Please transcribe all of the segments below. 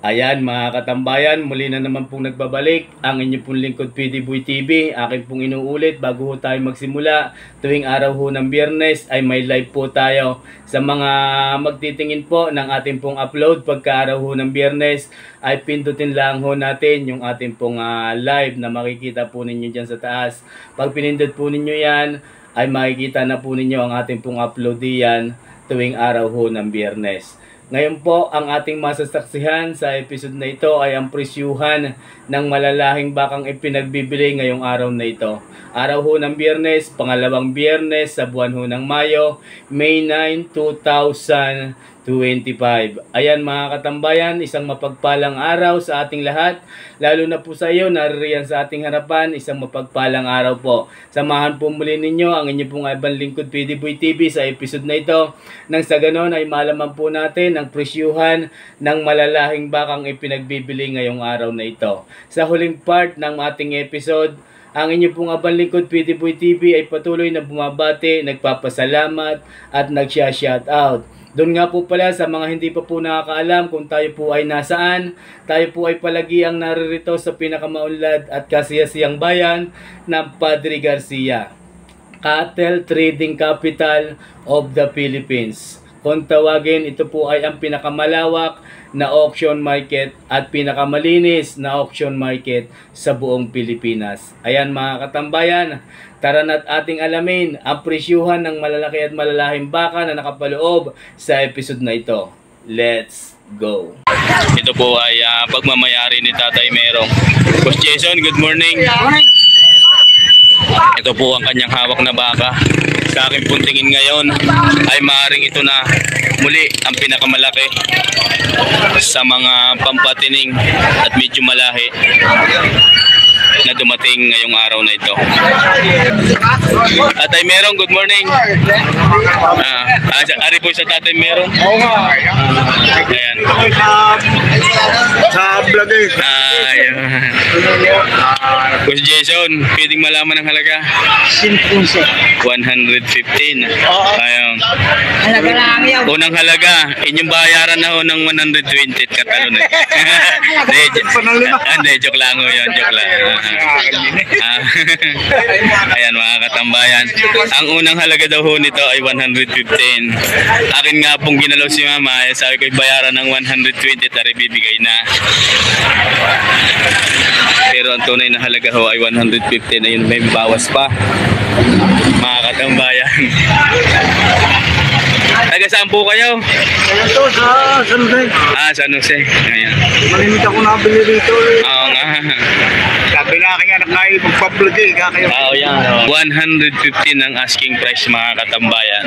Ayan mga katambayan, muli na naman pong nagbabalik ang inyo pong lingkod PD Boy TV. Akin pong inuulit bago ho tayo magsimula. Tuwing araw ho ng Biyernes ay may live po tayo. Sa mga magtitingin po ng ating pong upload pagka araw ho ng Biyernes ay pindutin lang ho natin yung ating pong live na makikita po ninyo dyan sa taas. Pag pinindot po ninyo yan ay makikita na po ninyo ang ating pong upload diyan tuwing araw ho ng Biyernes. Ngayon po, ang ating masasaksihan sa episode na ito ay ang presyuhan ng malalahing bakang ipinagbibili ngayong araw na ito. Araw ho ng Biyernes, pangalawang Biyernes sa buwan ho ng Mayo, May 9, 2025. Ayan mga katambayan, isang mapagpalang araw sa ating lahat. Lalo na po sa iyo, naririyan sa ating harapan, isang mapagpalang araw po. Samahan po muli ninyo ang inyo pong ibang lingkod PD Boy TV sa episode na ito. Nang sa ganon ay malaman po natin ang presyuhan ng malalahing bakang ipinagbibili ngayong araw na ito. Sa huling part ng ating episode, ang inyo pong abang lingkod PD Boy TV ay patuloy na bumabati, nagpapasalamat at nagsya-shoutout. Doon nga po pala sa mga hindi pa po nakakaalam kung tayo po ay nasaan, tayo po ay palagi ang naririto sa pinakamaunlad at kasiyasiyang bayan ng Padre Garcia, Cattle Trading Capital of the Philippines. Kung tawagin, ito po ay ang pinakamalawak na auction market at pinakamalinis na auction market sa buong Pilipinas. Ayan mga katambayan, tara na't ating alamin ang presyuhan ng malalaki at malalahing baka na nakapaloob sa episode na ito. Let's go! Ito po ay pagmamayari ni Tatay Merong. Boss Jason, good morning! Ito po ang kanyang hawak na baka. Sa aking pong tingin ngayon ay maaaring ito na muli ang pinakamalaki sa mga pampatining at medyo malahi na dumating ngayong araw na ito. Tatay Merong, good morning. Ari po sa Tatay Merong. Oo nga. Ayan. Sa vlog eh. Boss Jason, pwedeng malaman ang halaga? 115. Ayun. Halaga lang yan. Unang halaga, inyong bayaran na ho ng 120 at katalon eh. Hindi, joke lang ho yun, joke lang. Ayan mga katambayan, ang unang halaga daw ho nito ay 115. Akin nga pong ginalaw si mama, sabi ko bayaran ng 120 tari bibigay na. Pero ang tunay na halaga ho ay 115, ayun may bawas pa mga katambayan. Taga saan po kayo? Ito sa San Jose. San Jose. Ayan. Malimit ako nabili rito eh. Oo nga. Sabi na aking anak na magpa-vlog eh. Oo yan. 115 ang asking price mga katambayan.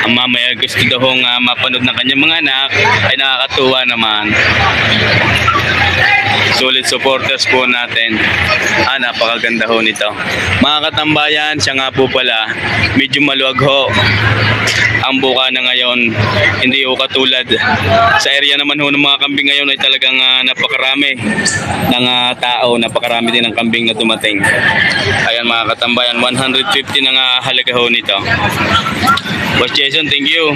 Ang mamaya gusto daw mapanood ng kanyang mga anak ay nakakatuwa naman. Solid supporters po natin. Napakaganda ho nito. Mga katambayan, siya nga po pala, medyo maluwag ho ang buka na ngayon. Hindi ho katulad sa area naman ho ng mga kambing ngayon ay talagang napakarami ng tao, napakarami din ng kambing na dumating. Ayan mga katambayan, 150 ang halaga ho nito. Boss Jason, thank you.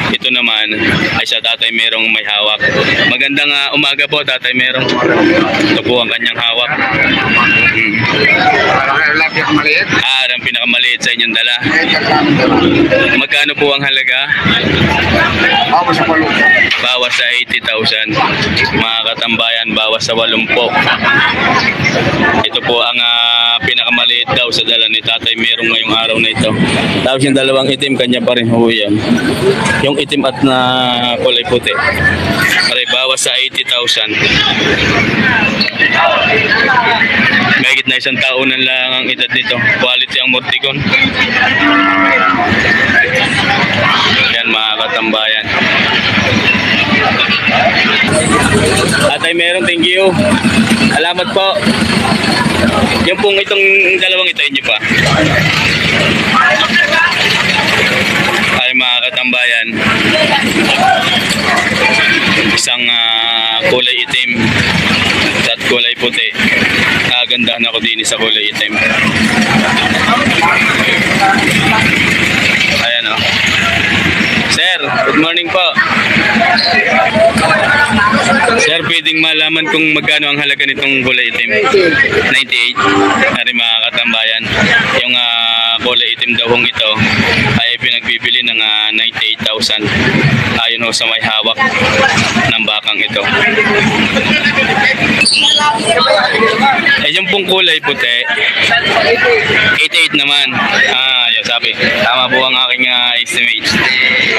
Ito naman ay sa Tatay Merong may hawak. Magandang umaga po Tatay Merong. Ito po ang kanyang hawak. Ang pinakamaliit sa inyong dala. Magkano po ang halaga? Bawas sa 80,000. Mga katambayan, bawas sa 80. Ito po ang pinakamaliit daw sa dala ni Tatay Merong ngayong araw na ito. Tapos yung dalawang itim, kanya pa rin ho yan. Yung itim at na kulay puti. Aray, bawas sa 80,000. Mahigit na isang taonan lang ang edad nito. Quality ang Morticon. Yan mga katambayan. Tatay Merong, thank you. Salamat po. Yung pong itong dalawang ito, inyo pa. Ay mga katambayan, isang kulay itim at kulay puti. Nagandahan ako din sa kulay itim. Ayan o. Sir, good morning po. Sir, pwedeng malaman kung magkano ang halaga nitong kulay itim? 98. Ari mga katambayan, yung kulay itim daw hong ito ay pinagbibili ng 98,000 ayon ho sa may hawak ng bakang ito. Eh yung pong kulay puti, 88 naman. Yun sabi. Tama po ang aking estimate.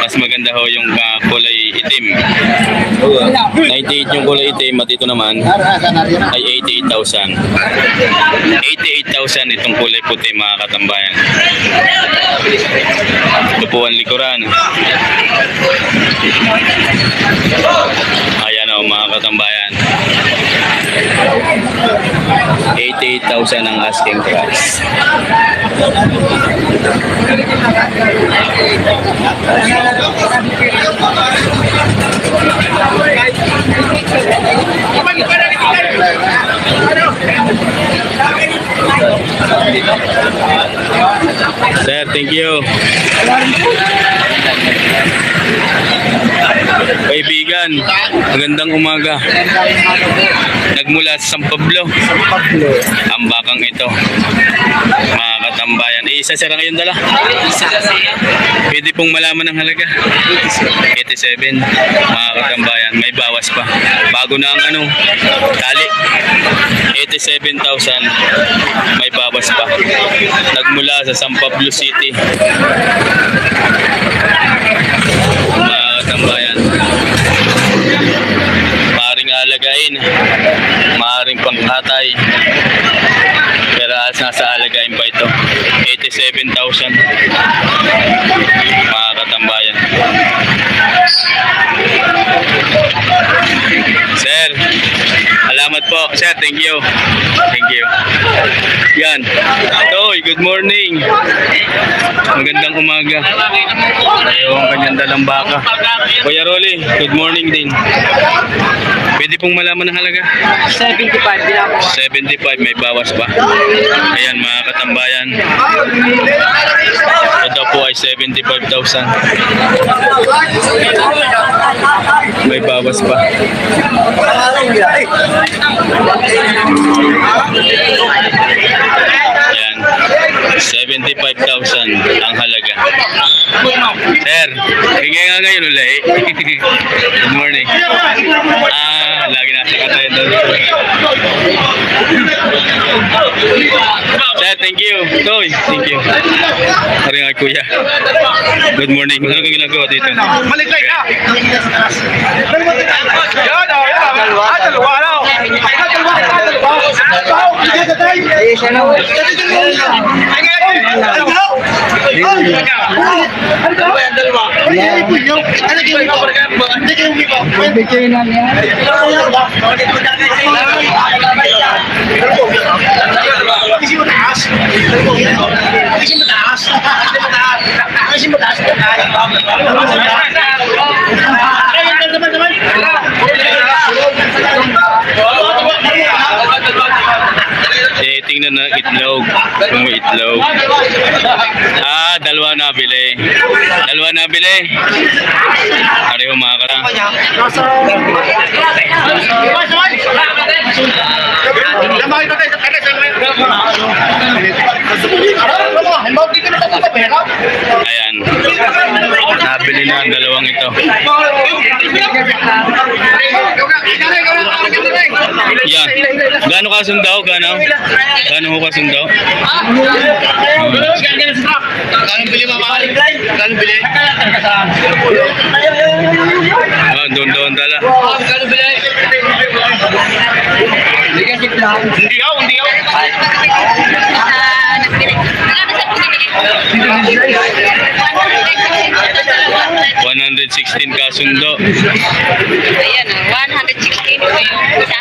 Mas maganda ho yung kulay itim. 98 yung kulay itim at ito naman ay 88,000. 88,000 itong kulay puti mga katambayan. Ito po ang likuran. Ayan o mga katambayan. 88,000 ang asking price. Sir, thank you. Kaibigan, magandang umaga. Nagmula sa San Pablo. Ang bakang ito. Mga katambayan. Isa sir ngayon dala? Pwede pong malaman ang halaga. 87. Mga katambayan. May bawas pa. Bago na ang tali. 87,000. May bawas pa. Nagmula sa San Pablo City. Mga katambayan. Maaring alagain, maaring panghatay, pero nasa alagain pa ito. 87,000 mga katambayan. Sir, salamat po. Sir, thank you. Thank you. Yan. Toy, good morning. Magandang umaga. Ayaw ang kanyang dalang baka. Kuya Rolly, good morning din. Pwede pong malaman ng halaga? 75. 75, may bawas pa. Ayan mga katambayan. Ito po ay 75,000. May bawas pa. Ayan. 75,000 ang halaga. Sir, bigay nga ngayon ulit. Good morning. Lagi nasa katayin doon. Sir, thank you. Toy, thank you. Maring ay kuya. Good morning. Ano kang ginagawa dito? Maligay ka! Yan, dalawa. Tingnan na itlog. Kung may itlog. Dalawa na bili. Dalawa na bili. Pareho mga karang. Ayan. Nabili na ang dalawang ito. Yan. Gaano kasundaw? Gaano ko kasundaw? Kano bili mama? Kano bili? Doon dala. Kano bili? Hindi ako. 116 kasundo. Ayan, 116 po yung isa.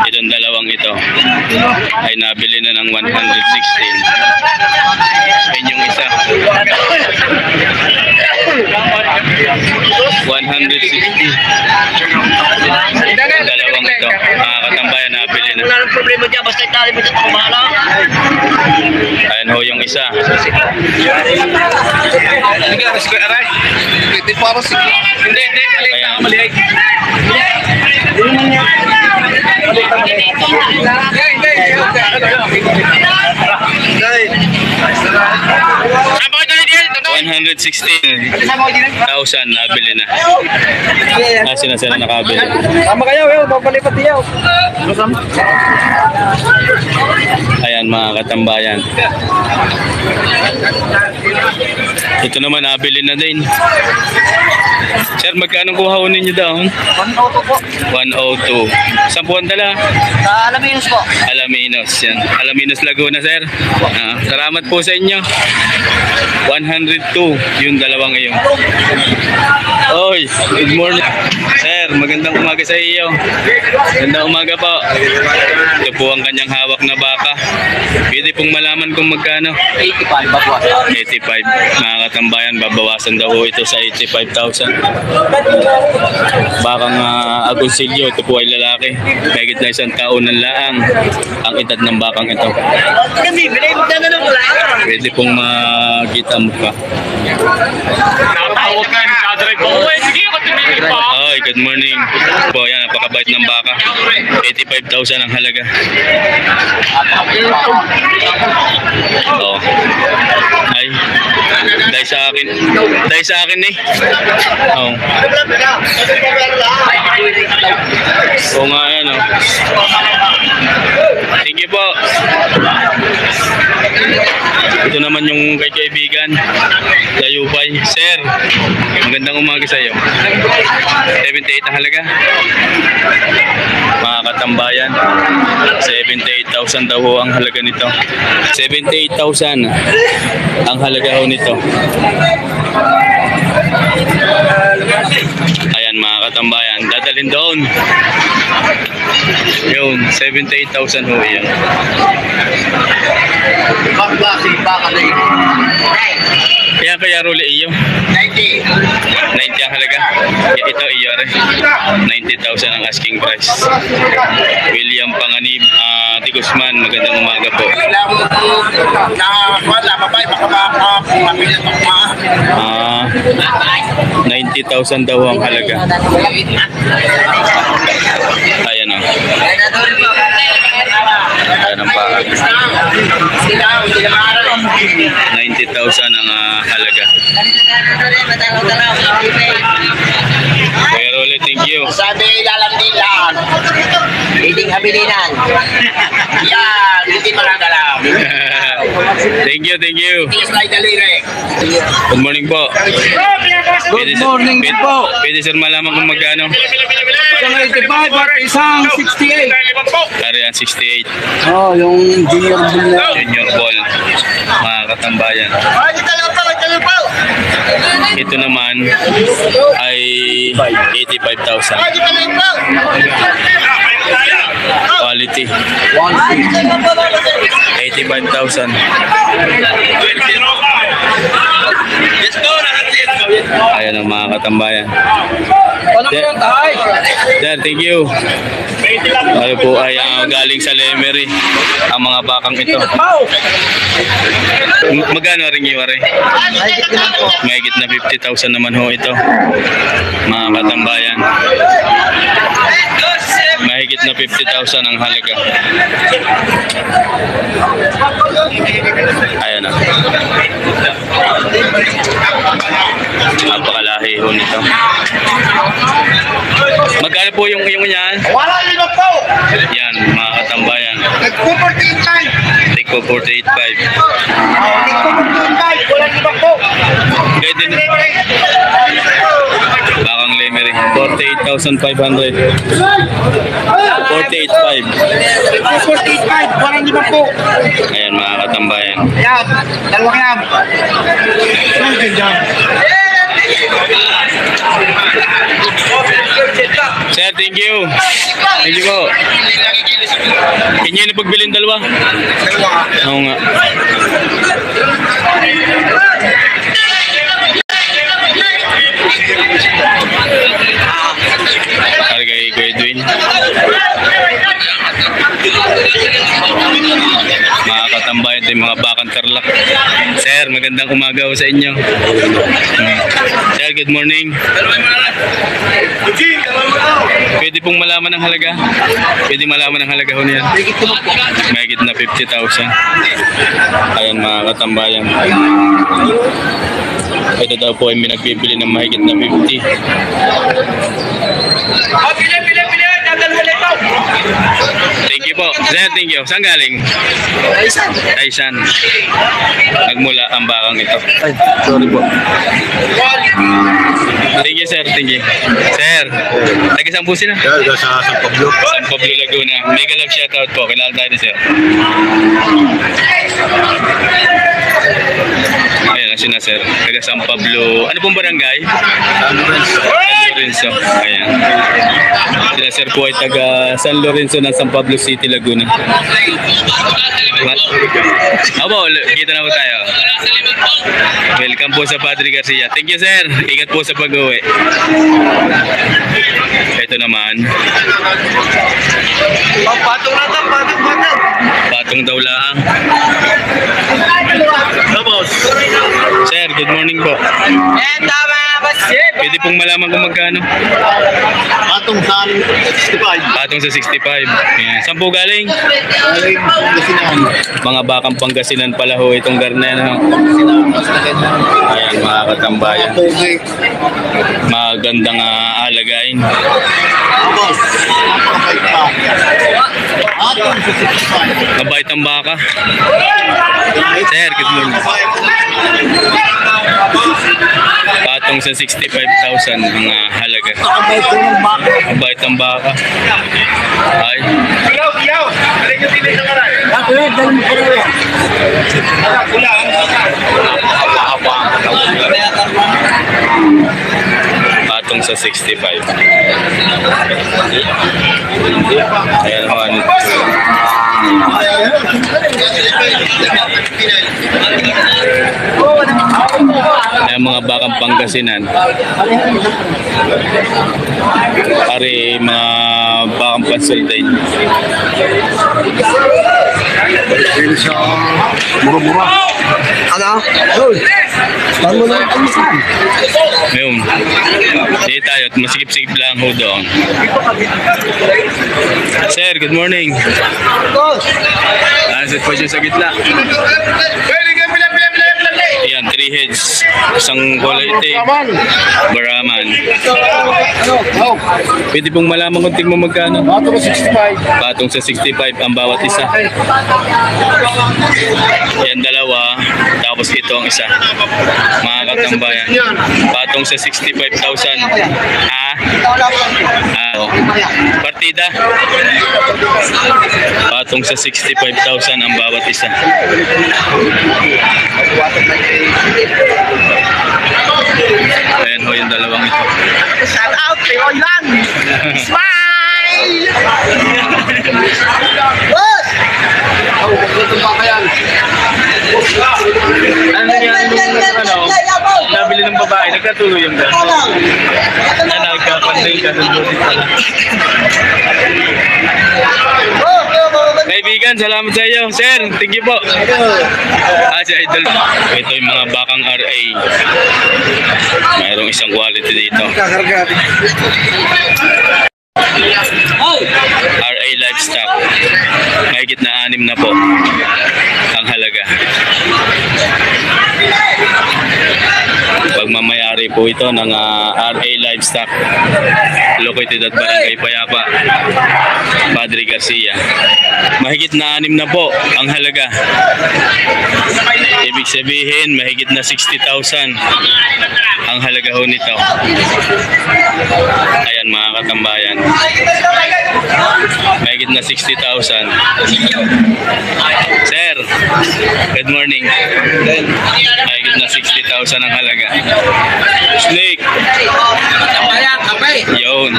Itong dalawang ito ay nabili na ng 116. Yan yung isa. 160. Dalawang ito. Mga katambayan nabili na. Wala nang problema dyan. Basta itali mo dyan. Kumala. Ayan ho yung isa. Hindi ka, risk ko, aray. Hindi pa ako sige. Hindi. Maliit. Saan ba kayo dyan? 116,000 nabili na. Sila nakabili. Tama kayo, papalipat niyo. Ayan mga katambayan. Ito naman nabili na din. Sir, magkano kuha ho ninyo daw? 102 po. 102. Saan po ang dala? Sa Alaminos po. Alaminos. Yan. Alaminos Laguna, sir. Salamat po sa inyo. 102 yung dalawa ngayon. Oy, good morning. Sir, magandang umaga sa iyo. Magandang umaga po. Ito po ang kanyang hawak na baka. Pwede pong malaman kung magkano? 85 ba po? 85. Mga katambayan, babawasan daw ito sa 85,000. Bakang agonsilyo, ito po ay lalaki. Mahigit na 1 taon ng laang ang edad ng bakang ito. Pwede pong makita mo pa. Ay, good morning. Po, yan, napakabait ng baka. 85,000 ang halaga. Oh. Ay, dahil sa akin eh. Oh. Oo nga yan, oh. Thank you po. Ito naman yung kay kaibigan Dayupay. Sir, magandang umaga sa iyo. 78 ang halaga. Mga katambayan, 78,000 daw ho ang halaga nito. 78,000 ang halaga ho nito. Ayan mga katambayan, dadalhin doon. Yun, 78,000 ho yan. Kaya role iyo. 90 ang halaga. Ito iyo rin. 90,000 ang asking price. William Panganib, Guzman, magandang umaga po. 90,000 daw ang halaga. Ayan o. Ayan ang baka. 90,000 ang halaga. Kuya Rolly, thank you. Sabi lalambilan. Leading habilinan. Yan, hindi malagalam. Thank you. Slide daliri. Good morning po. Good morning po. Pwede sir malaman kung magkano? Isang 85 at isang 68. Ariyan 68. Oh, yung junior bull na. Junior ball. Mga katambayan. Ito naman ay 85,000. Quality. 85,000. Ayan ang mga katambayan. Sir, thank you. Ano po ay galing sa Lemery ang mga bakang ito. Magkano rin yung are? Mahigit na 50,000 naman ho ito. Mga katambayan. Mahigit na 50,000 ang halaga. Ayan na. Napakalahi ho nito. Magkano po yung yan? Wala lima po. Yan, mga katambayan. Nagpo-48.5. Take ko 48.5. Nagpo-48.5. Wala lima po. Kaya din. Bakang Lemery. 48,500. 48.5. 48.5. Wala lima po. Ayan mga katambayan. Yan. Dalawang yan. Sir, thank you. Thank you po. Inyo na pagbilin dalawa? Oo nga. Kay Edwin. Mga katambayan din mga bakang Tarlac. Sir, magandang umaga ho sa inyo. Sir, good morning. Pwede pong malaman ng halaga? Pwede malaman ng halaga ho niya? Mahigit na 50,000. Ayan mga katambayan. Ito daw po ay minagbibili ng mahigit na 50. Thank you po. Sir, thank you. Saan galing? Aysan. Nagmula ang bakang ito. Ay, sorry po. Thank you, sir. Thank you. Sir, nag-isang po sila? Sa San Pablo. San Pablo, Laguna. Mega love shoutout po. Kilala tayo ni sir. Ayan, asin na sir. Taga San Pablo. Ano pong barangay? San Lorenzo. Ayan. Sila sir po ay taga San Lorenzo ng San Pablo City, Laguna. Opo, kita na po tayo. Welcome po sa Padre Garcia. Thank you sir. Ingat po sa pag-uwi. Ito naman. Patong na to, patong. Patong daw lang. Sir, good morning po. Pwede pong malaman kung magkano? Patong sa 65. Patong sa 65. Ayan. Saan po galing? Galing Pangasinan. Mga bakang Pangasinan pala ho itong garnen. Ayan mga katambayan. Okay. Magandang alagain. Boss, napakabait pa. Patong sa 65. Mabait ang baka. Sir, good morning. Patong sa 65,000 ang halaga. Mabait ang baka. Ay. Patong sa 65. Ayan naman. Ayan mga bakang Pangasinan. Pare mga bakang Pansultain. Mura-mura. Ano? Saan mo lang ang saan? Ngayon, hindi tayo at masikip-sikip lang ho doon. Sir, good morning. Sit po dyan sa gitna. Ayan, 3 heads. Isang quality. Baraman. Pwede pong malaman kung tingin mo magkano? Patong sa 65. Patong sa 65 ang bawat isa. Yan dalawa. Tapos ito ang isa. Mga katambayan. Patong sa 65,000. Partida. Patong sa 65,000 ang bawat isa. Ayan ho yung dalawang ito. Shout out, Leon lang! Smile! Boss! Ano nangyari nung nabili ng babae, nagkatuloy yung gano'n. Nagkapanday ka ng buti pala. Kaibigan, salamat sa iyo. Sir, thank you po. Si Idol. Ito yung mga bakang RA. Mayroong isang quality dito. RA Livestock. Mahigit na 6 na po ang halaga. Pagmamayari po ito ng RA Livestock, located at Barangay Payapa, Padre Garcia. Mahigit na 6 na po ang halaga. Ibig sabihin, mahigit na 60,000 ang halaga ho nito. Ayan mga katambayan. Mahigit na 60,000. Sir, good morning. Mahigit na 60,000 ang halaga. Snake. Yun.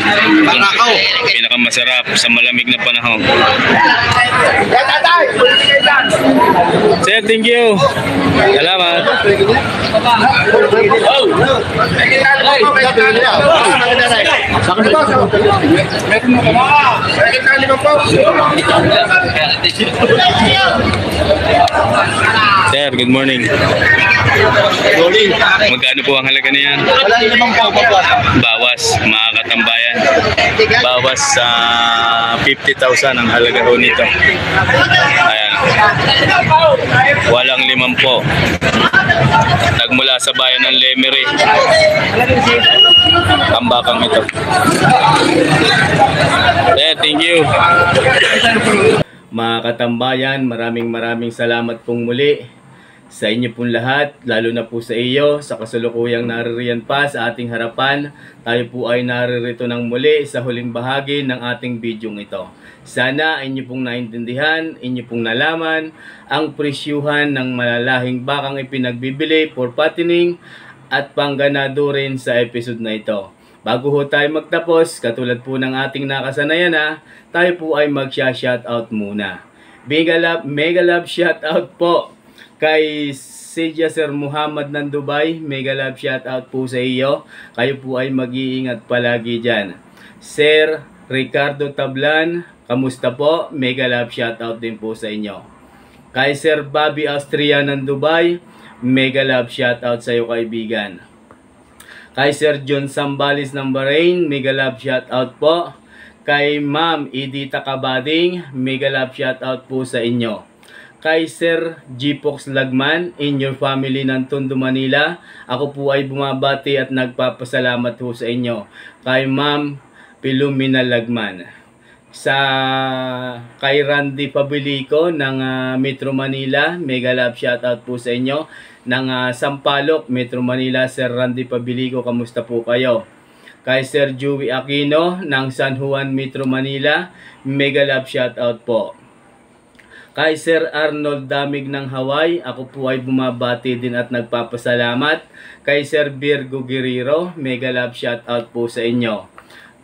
Pinakamasarap sa malamig na panahon. Sir, thank you. Salamat. Sir, good morning. Magkano po ang halaga niyan? Bawas, mga katambayan. Bawas sa 50,000 ang halaga ho nito. Ayan. Walang 50. Nagmula sa bayan ng Lemery. Tambakang ito. Sir, thank you. Mga katambayan, maraming salamat pong muli sa inyo pong lahat, lalo na po sa iyo, sa kasalukuyang naririyan pa sa ating harapan. Tayo po ay naririto ng muli sa huling bahagi ng ating bidyong ito. Sana inyo pong naintindihan, inyo pong nalaman ang presyuhan ng malalahing bakang ipinagbibili for fattening at pangganado rin sa episode na ito. Bago ho tayo magtapos, katulad po ng ating nakasanayan tayo po ay mag-shoutout muna. Mega love shoutout po kay Sir Muhammad ng Dubai. Mega love shoutout po sa iyo. Kayo po ay mag-iingat palagi dyan. Sir Ricardo Tablan, kamusta po? Mega love shoutout din po sa inyo. Kay Sir Bobby Austria ng Dubai, mega love shoutout sa iyo kaibigan. Kay Sir John Sambales ng Bahrain, mega love shoutout po. Kay Ma'am Edita Kabading, mega love shoutout po sa inyo. Kay Sir G-Pox Lagman, in your family ng Tondo, Manila, ako po ay bumabati at nagpapasalamat po sa inyo. Kay Ma'am Pilumina Lagman. Kay Randy Pabilico ng Metro Manila, mega love shoutout po sa inyo. Ng Sampaloc, Metro Manila, Sir Randy Pabilico, kamusta po kayo? Kay Sir Joey Aquino ng San Juan, Metro Manila, mega love shoutout po. Kay Sir Arnold Damig ng Hawaii, ako po ay bumabati din at nagpapasalamat. Kay Sir Virgo Guerrero, mega love shoutout po sa inyo.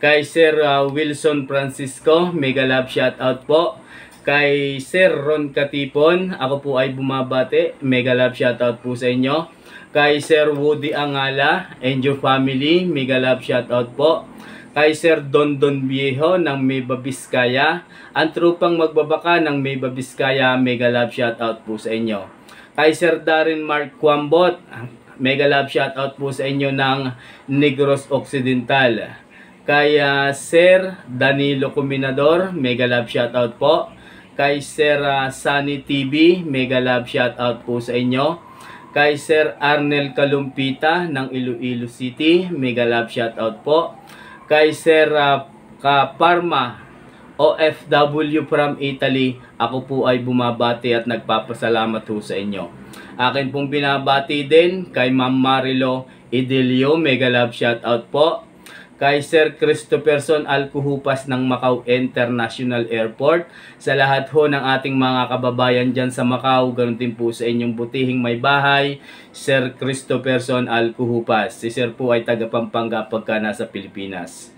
Kay Sir Wilson Francisco, mega love shoutout po. Kay Sir Ron Katipon, ako po ay bumabati, mega love shoutout po sa inyo. Kay Sir Woody Angala and your family, mega love shoutout po. Kay Sir Don Viejo ng Meba Vizcaya, ang trupang magbabaka ng Meba Vizcaya, mega love shoutout po sa inyo. Kay Sir Darren Mark Quambot, mega love shoutout po sa inyo ng Negros Occidental. Kay Sir Danilo Cominador, mega love shoutout po. Kay Sir Sunny TV, mega love shoutout po sa inyo. Kay Sir Arnel Kalumpita ng Iloilo City, mega love shoutout po. Kay Sir Kaparma OFW from Italy, ako po ay bumabati at nagpapasalamat po sa inyo. Akin pong binabati din kay Ma'am Marilo Idilio, mega love shoutout po. Kay Sir Christopherson Alcuhupas ng Macau International Airport. Sa lahat ho ng ating mga kababayan dyan sa Macau, ganun din po sa inyong butihing may bahay, Sir Christopherson Alcuhupas. Si Sir po ay taga Pampanga pagka nasa Pilipinas.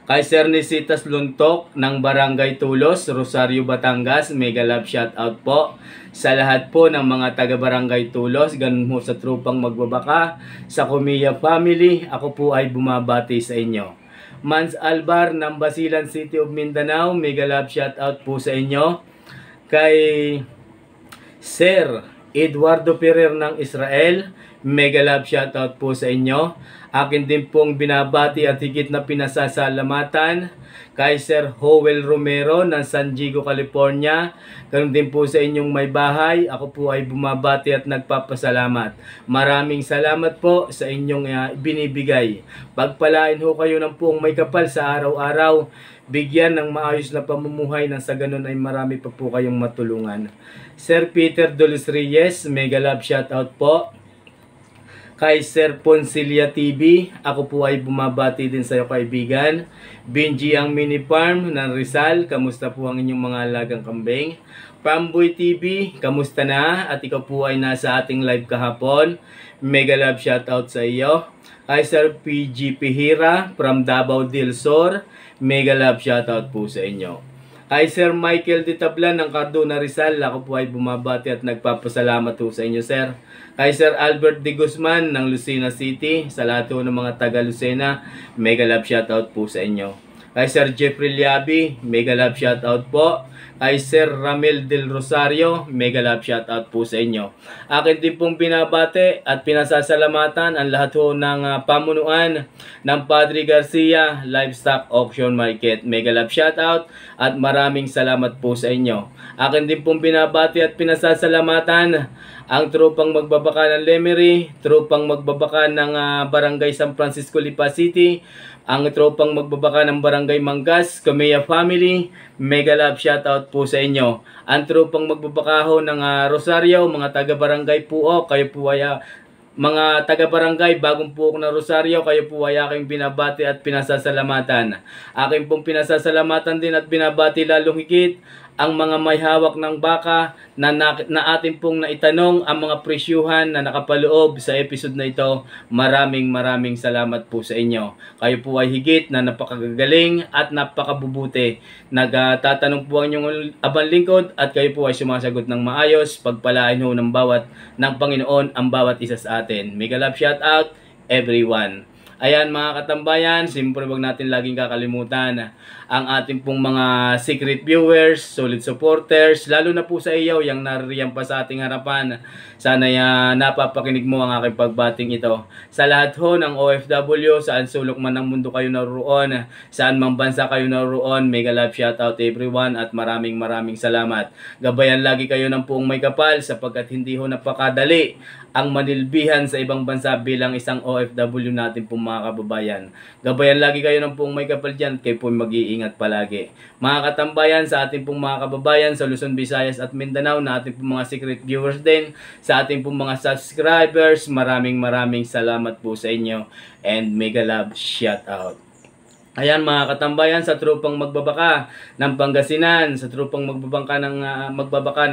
Kay Sir Nisitas Luntok ng Barangay Tulos, Rosario, Batangas, mega love shoutout po. Sa lahat po ng mga taga Barangay Tulos, ganun po sa trupang magbabaka, sa Kumiya family, ako po ay bumabati sa inyo. Mans Albar ng Basilan City of Mindanao, mega love shoutout po sa inyo. Kay Sir Eduardo Ferrer ng Israel, mega love shoutout po sa inyo. Akin din pong binabati at higit na pinasasalamatan kay Sir Howell Romero ng San Diego, California. Ganun din po sa inyong may bahay. Ako po ay bumabati at nagpapasalamat. Maraming salamat po sa inyong binibigay. Pagpalain ho kayo ng puong may kapal sa araw-araw. Bigyan ng maayos na pamumuhay nang sa ganun ay marami pa po kayong matulungan. Sir Peter Dolis Reyes, mega love shoutout po. Kay Sir Poncilia TV, ako po ay bumabati din sa iyo kaibigan. Benji ang mini farm ng Rizal, kamusta po ang inyong mga alagang kambing? Pamboy TV, kamusta na? At ikaw po ay nasa ating live kahapon. Mega love shoutout sa iyo. Kay Sir PG Pihira from Davao del Sur, mega love shoutout po sa inyo. Kay Sir Michael de Tablan ng Cardona Rizal, ako po ay bumabati at nagpapasalamat po sa inyo, sir. Kay Sir Albert de Guzman ng Lucena City, sa lahat po ng mga taga Lucena, mega love shoutout po sa inyo. Kay Sir Jeffrey Liabi, mega love shoutout po. Kay Sir Ramel del Rosario, mega love shoutout po sa inyo. Akin din pong binabate at pinasasalamatan ang lahat ho ng pamunuan ng Padre Garcia Livestock Auction Market. Mega love shoutout at maraming salamat po sa inyo. Akin din pong binabate at pinasasalamatan ang tropang magbabaka ng Lemery, tropang magbabaka ng Barangay San Francisco Lipa City, ang tropang magbabaka ng Barangay Mangas, Kamea Family, mega love shoutout po sa inyo. Ang tropang magbabakaho ng Rosario, mga taga-barangay po, kayo po ay mga taga-barangay, bagong po na Rosario, kayo po ay aking binabati at pinasasalamatan. Aking pong pinasasalamatan din at binabati lalong higit ang mga may hawak ng baka na atin pong naitanong ang mga presyuhan na nakapaloob sa episode na ito. Maraming salamat po sa inyo. Kayo po ay higit na napakagagaling at napakabubuti. Nagtatanong po ang inyong abang lingkod at kayo po ay sumasagot ng maayos. Pagpalain ho ng Panginoon ang bawat isa sa atin. Mega love shout out everyone. Ayan mga katambayan, siyempre wag natin laging kakalimutan ang ating pong mga secret viewers, solid supporters, lalo na po sa iyo yung naririyan pa sa ating harapan. Sana napapakinig mo ang aking pagbating ito. Sa lahat ho ng OFW, saan sulok man ng mundo kayo naroon, saan mang bansa kayo naroon, mega love shoutout everyone at maraming salamat. Gabayan lagi kayo ng puong may kapal sapagkat hindi ho napakadali ang manilbihan sa ibang bansa bilang isang OFW natin pong mga kababayan. Gabayan lagi kayo ng pong may kapal dyan, kayo pong mag-iingat palagi. Mga katambayan sa ating pong mga kababayan sa Luzon, Visayas at Mindanao, na ating pong mga secret viewers din, sa ating pong mga subscribers, maraming salamat po sa inyo and mega love shout out. Ayan mga katambayan, sa tropang magbabaka ng Pangasinan, sa tropang magbabaka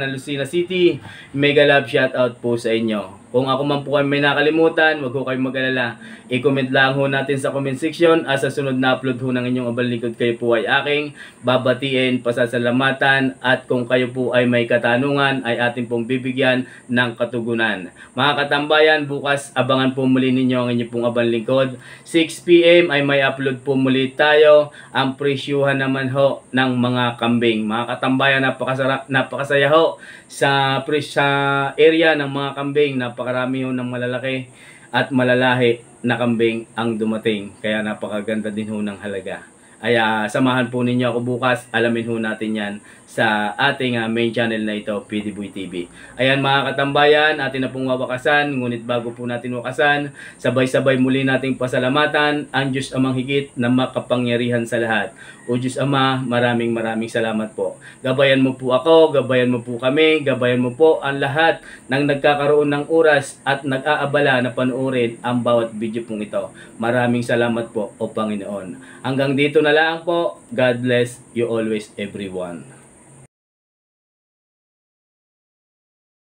ng Lucena City, mega love shout out po sa inyo. Kung ako man po ay may nakalimutan, wag ho kayong mag-alala. I-comment lang ho natin sa comment section at sa sunod na upload ho ng inyong abang lingkod kayo po ay aking babatiin, pasasalamatan at kung kayo po ay may katanungan ay atin pong bibigyan ng katugunan. Mga katambayan, bukas abangan po muli ninyo ang inyong pong abang lingkod. 6 PM ay may upload po muli tayo. Ang presyuhan naman ho ng mga kambing. Mga katambayan, napakasaya ho sa area ng mga kambing. Napakarami ho ng malalaki at malalahi na kambing ang dumating. Kaya napakaganda din ho ng halaga. Ay samahan po ninyo ako bukas. Alamin ho natin yan sa ating main channel na ito, PDBoy TV. Ayan mga katambayan, atin na pong wawakasan. Ngunit bago po natin wakasan, sabay-sabay muli nating pasalamatan ang Diyos Amang higit na makapangyarihan sa lahat. O Diyos Ama, maraming salamat po. Gabayan mo po ako, gabayan mo po kami, gabayan mo po ang lahat ng nagkakaroon ng oras at nag-aabala na panoorin ang bawat video pong ito. Maraming salamat po, O Panginoon. Hanggang dito na lang po. God bless you always everyone.